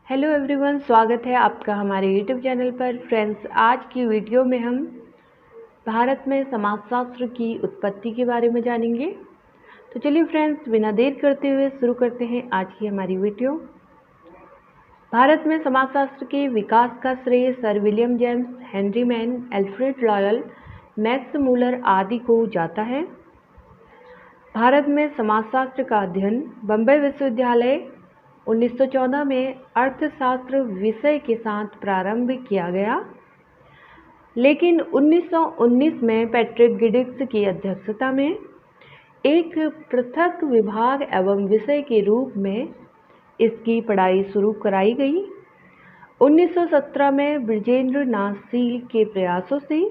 Hello everyone, स्वागत है आपका हमारे यूट्यूब चैनल पर। फ्रेंड्स, आज की वीडियो में हम भारत में समाजशास्त्र की उत्पत्ति के बारे में जानेंगे। तो चलिए फ्रेंड्स, बिना देर करते हुए शुरू करते हैं आज की हमारी वीडियो। भारत में समाजशास्त्र के विकास का श्रेय sir William James, Henry man, Alfred loyal, Max Muller आदि को जाता है। भारत में समाजशास्त्र का अध्ययन बम्बई विश्वविद्यालय 1914 में अर्थशास्त्र विषय के साथ प्रारंभ किया गया, लेकिन 1919 में पैट्रिक गिडिक्स की अध्यक्षता में एक पृथक विभाग एवं विषय के रूप में इसकी पढ़ाई शुरू कराई गई। 1917 में बृजेंद्र नाथ सील के प्रयासों से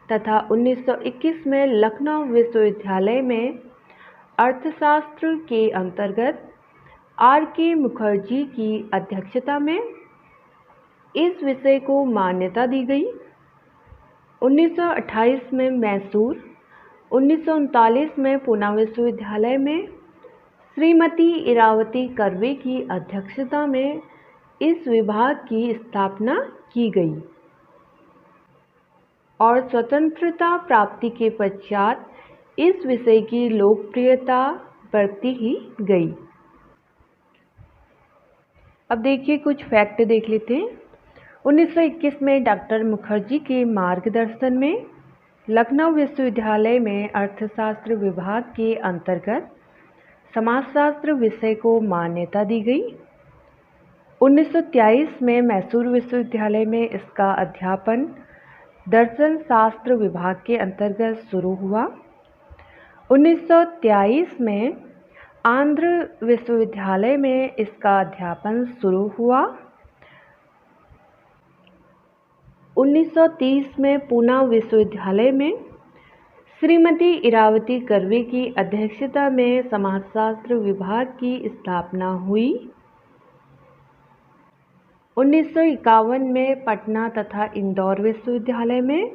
तथा 1921 में लखनऊ विश्वविद्यालय में अर्थशास्त्र के अंतर्गत R.K. मुखर्जी की अध्यक्षता में इस विषय को मान्यता दी गई। 1928 में मैसूर, 1939 में पूना विश्वविद्यालय में श्रीमती इरावती कर्वे की अध्यक्षता में इस विभाग की स्थापना की गई और स्वतंत्रता प्राप्ति के पश्चात इस विषय की लोकप्रियता बढ़ती ही गई। अब देखिए, कुछ फैक्ट देख लेते हैं। 1921 में डॉक्टर मुखर्जी के मार्गदर्शन में लखनऊ विश्वविद्यालय में अर्थशास्त्र विभाग के अंतर्गत समाजशास्त्र विषय को मान्यता दी गई। 1923 में मैसूर विश्वविद्यालय में इसका अध्यापन दर्शन शास्त्र विभाग के अंतर्गत शुरू हुआ। 1923 में आंध्र विश्वविद्यालय में इसका अध्यापन शुरू हुआ। 1930 में पूना विश्वविद्यालय में श्रीमती इरावती कर्वे की अध्यक्षता में समाजशास्त्र विभाग की स्थापना हुई। 1951 में पटना तथा इंदौर विश्वविद्यालय में,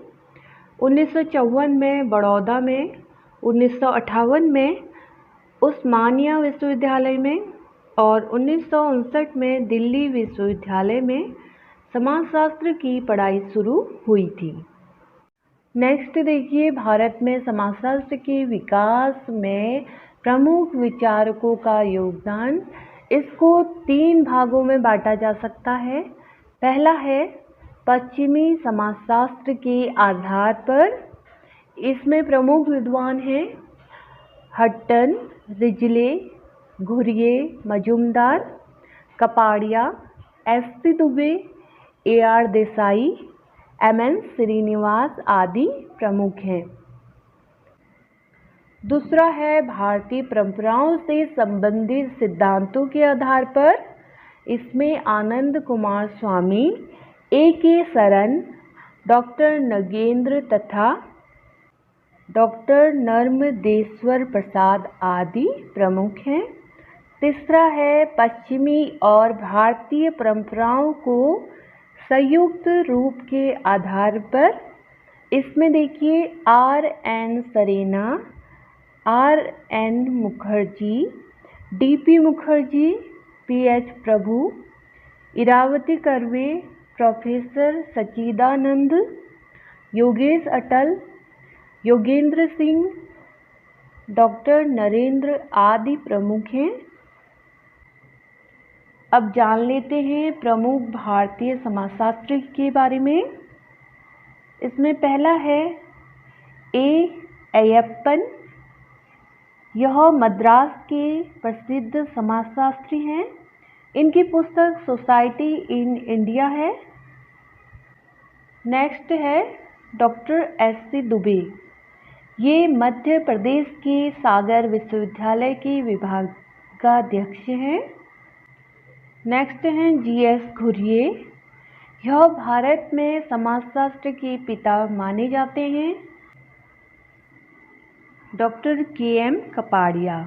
1954 में बड़ौदा में, 1958 में उस्मानिया विश्वविद्यालय में और 1959 में दिल्ली विश्वविद्यालय में समाजशास्त्र की पढ़ाई शुरू हुई थी। नेक्स्ट देखिए, भारत में समाजशास्त्र के विकास में प्रमुख विचारकों का योगदान। इसको 3 भागों में बांटा जा सकता है। पहला है पश्चिमी समाजशास्त्र के आधार पर। इसमें प्रमुख विद्वान हैं Hutton, Risley, Ghurye, Majumdar, Kapadia, S.P. Dube, A.R. Desai, M.N. Srinivas आदि प्रमुख हैं। दूसरा है भारतीय परंपराओं से संबंधित सिद्धांतों के आधार पर। इसमें आनंद कुमार स्वामी, A.K. सरन, डॉक्टर नगेंद्र तथा डॉक्टर नर्मदेश्वर प्रसाद आदि प्रमुख हैं। तीसरा है पश्चिमी और भारतीय परंपराओं को संयुक्त रूप के आधार पर। इसमें देखिए R.N. सरेना, R.N. Mukherjee, D.P. Mukherjee, P.H. प्रभु, इरावती कर्वे, प्रोफेसर सच्चिदानंद, योगेश अटल, योगेंद्र सिंह, डॉक्टर नरेंद्र आदि प्रमुख हैं। अब जान लेते हैं प्रमुख भारतीय समाजशास्त्री के बारे में। इसमें पहला है A. अय्यप्पन। यह मद्रास के प्रसिद्ध समाजशास्त्री हैं। इनकी पुस्तक सोसाइटी इन इंडिया है। नेक्स्ट है डॉक्टर S.C. दुबे। ये मध्य प्रदेश के सागर विश्वविद्यालय के विभागाध्यक्ष हैं। नेक्स्ट हैं G.S. घुरिये। यह भारत में समाजशास्त्र के पिता माने जाते हैं। Doctor K.M. कपाड़िया।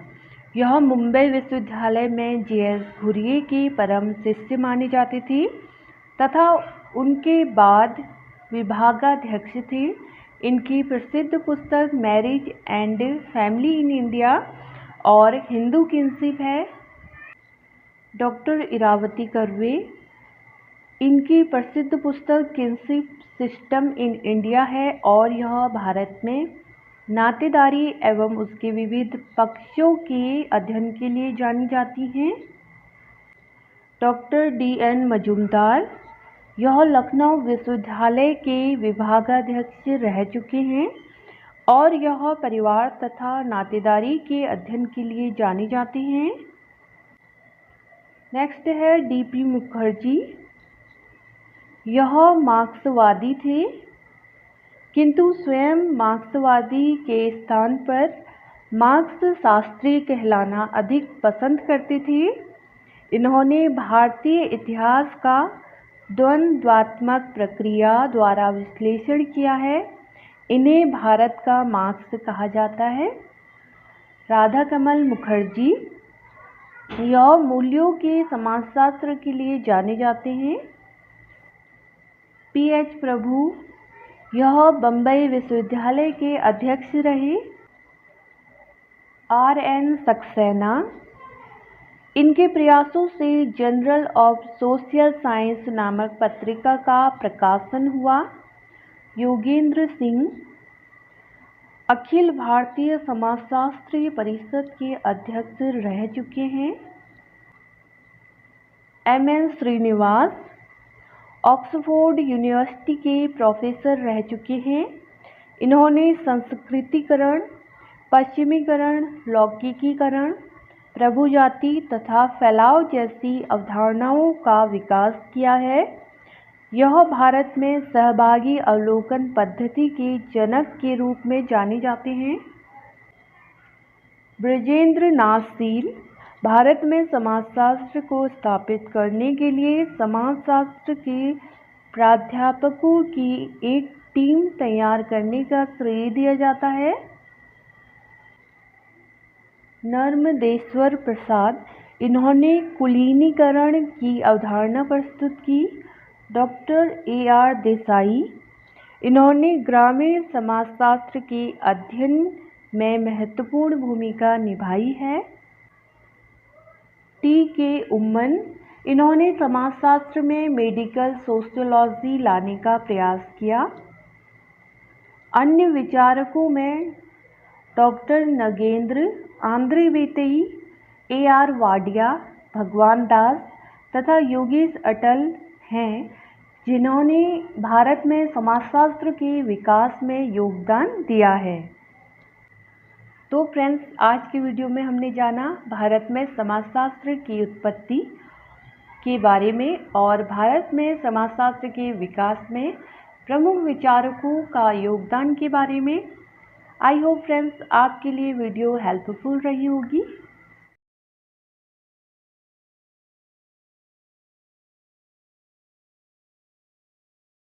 यह मुंबई विश्वविद्यालय में G.S. घुरिये की परम शिष्य मानी जाती थी तथा उनके बाद विभागाध्यक्ष थी। इनकी प्रसिद्ध पुस्तक marriage and family in India और हिंदू किंगशिप है। डॉक्टर इरावती कर्वे। इनकी प्रसिद्ध पुस्तक किनशिप सिस्टम इन इंडिया है और यह भारत में नातेदारी एवं उसके विविध पक्षों के अध्ययन के लिए जानी जाती हैं। Doctor D.N. मजूमदार, यह लखनऊ विश्वविद्यालय के विभागाध्यक्ष रह चुके हैं और यह परिवार तथा नातेदारी के अध्ययन के लिए जाने जाते हैं। नेक्स्ट है D.P. मुखर्जी। यह मार्क्सवादी थे किंतु स्वयं मार्क्सवादी के स्थान पर मार्क्स शास्त्री कहलाना अधिक पसंद करते थे। इन्होंने भारतीय इतिहास का द्वंद्वात्मक प्रक्रिया द्वारा विश्लेषण किया है। इन्हें भारत का मार्क्स कहा जाता है। राधाकमल मुखर्जी, यह मूल्यों के समाजशास्त्र के लिए जाने जाते हैं। P.H. प्रभु, यह बम्बई विश्वविद्यालय के अध्यक्ष रहे। R.N. सक्सेना, इनके प्रयासों से जर्नल ऑफ सोशल साइंस नामक पत्रिका का प्रकाशन हुआ। योगेंद्र सिंह, अखिल भारतीय समाजशास्त्री परिषद के अध्यक्ष रह चुके हैं। M.N. श्रीनिवास, ऑक्सफोर्ड यूनिवर्सिटी के प्रोफेसर रह चुके हैं। इन्होंने संस्कृतिकरण, पश्चिमीकरण, लौकिकीकरण, प्रभुजाति तथा फैलाव जैसी अवधारणाओं का विकास किया है। यह भारत में सहभागी अवलोकन पद्धति के जनक के रूप में जाने जाते हैं। ब्रजेंद्र नाथ शील, भारत में समाजशास्त्र को स्थापित करने के लिए समाजशास्त्र के प्राध्यापकों की एक टीम तैयार करने का श्रेय दिया जाता है। नर्मदेश्वर प्रसाद, इन्होंने कुलीनीकरण की अवधारणा प्रस्तुत की। Doctor A.R. देसाई, इन्होंने ग्रामीण समाजशास्त्र के अध्ययन में महत्वपूर्ण भूमिका निभाई है। T.K. उम्मन, इन्होंने समाजशास्त्र में मेडिकल सोशियोलॉजी लाने का प्रयास किया। अन्य विचारकों में डॉक्टर नगेंद्र, आंद्रे बेतई, A.R. वाडिया, भगवान दास तथा योगेश अटल हैं, जिन्होंने भारत में समाजशास्त्र के विकास में योगदान दिया है। तो फ्रेंड्स, आज की वीडियो में हमने जाना भारत में समाजशास्त्र की उत्पत्ति के बारे में और भारत में समाजशास्त्र के विकास में प्रमुख विचारकों का योगदान के बारे में। आई होप फ्रेंड्स आपके लिए वीडियो हेल्पफुल रही होगी।